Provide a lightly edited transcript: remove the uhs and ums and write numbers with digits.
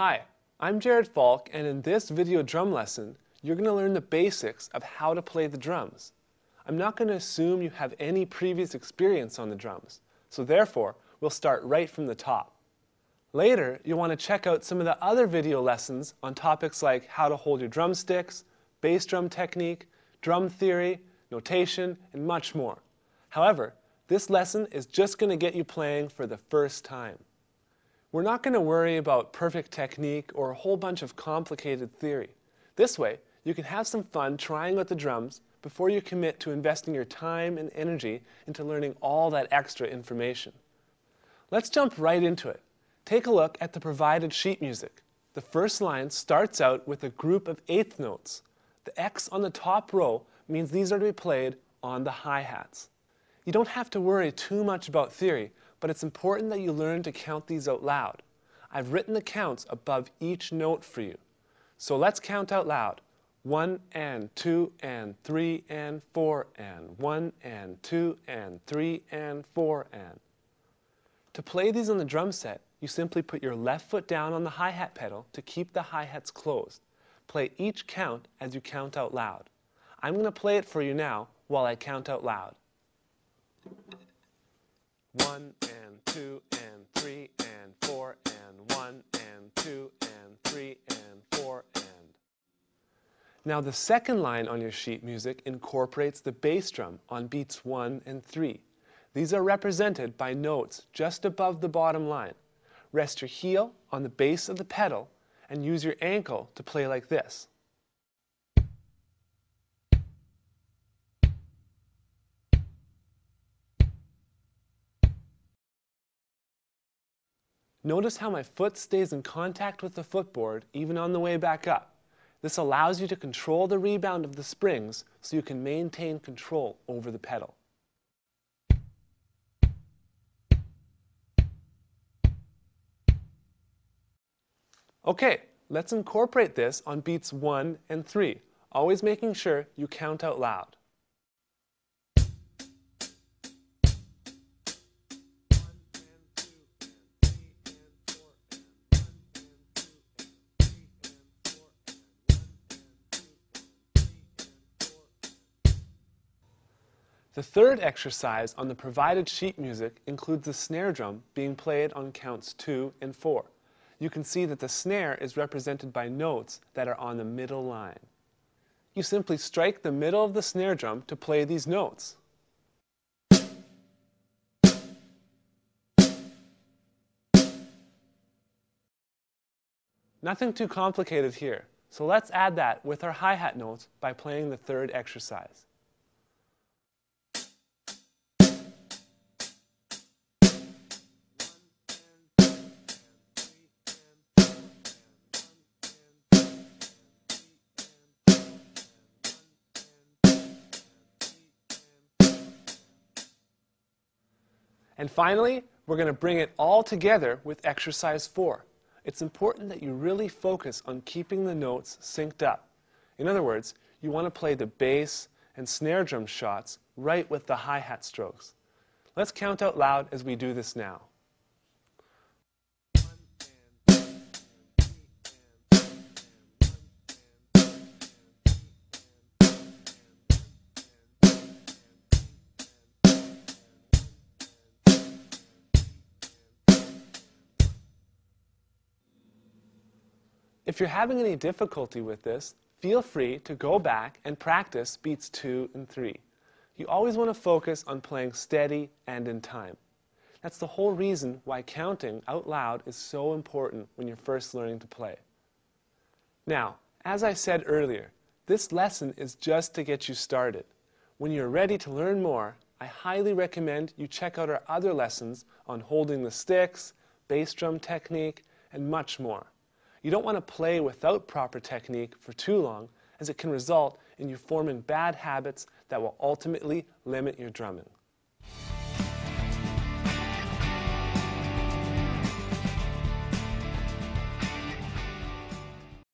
Hi, I'm Jared Falk, and in this video drum lesson, you're going to learn the basics of how to play the drums. I'm not going to assume you have any previous experience on the drums, so therefore, we'll start right from the top. Later, you'll want to check out some of the other video lessons on topics like how to hold your drumsticks, bass drum technique, drum theory, notation, and much more. However, this lesson is just going to get you playing for the first time. We're not going to worry about perfect technique or a whole bunch of complicated theory. This way, you can have some fun trying out the drums before you commit to investing your time and energy into learning all that extra information. Let's jump right into it. Take a look at the provided sheet music. The first line starts out with a group of eighth notes. The X on the top row means these are to be played on the hi-hats. You don't have to worry too much about theory, but it's important that you learn to count these out loud. I've written the counts above each note for you. So let's count out loud. 1 and 2 and 3 and 4 and 1 and 2 and 3 and 4 and. To play these on the drum set, you simply put your left foot down on the hi-hat pedal to keep the hi-hats closed. Play each count as you count out loud. I'm going to play it for you now while I count out loud. 1 and 2 and 3 and 4 and 1 and 2 and 3 and 4 and. Now the second line on your sheet music incorporates the bass drum on beats 1 and 3. These are represented by notes just above the bottom line. Rest your heel on the base of the pedal and use your ankle to play like this. Notice how my foot stays in contact with the footboard even on the way back up. This allows you to control the rebound of the springs so you can maintain control over the pedal. Okay, let's incorporate this on beats 1 and 3, always making sure you count out loud. The third exercise on the provided sheet music includes the snare drum being played on counts 2 and 4. You can see that the snare is represented by notes that are on the middle line. You simply strike the middle of the snare drum to play these notes. Nothing too complicated here, so let's add that with our hi-hat notes by playing the third exercise. And finally, we're going to bring it all together with exercise 4. It's important that you really focus on keeping the notes synced up. In other words, you want to play the bass and snare drum shots right with the hi-hat strokes. Let's count out loud as we do this now. If you're having any difficulty with this, feel free to go back and practice beats 2 and 3. You always want to focus on playing steady and in time. That's the whole reason why counting out loud is so important when you're first learning to play. Now, as I said earlier, this lesson is just to get you started. When you're ready to learn more, I highly recommend you check out our other lessons on holding the sticks, bass drum technique, and much more. You don't want to play without proper technique for too long, as it can result in you forming bad habits that will ultimately limit your drumming.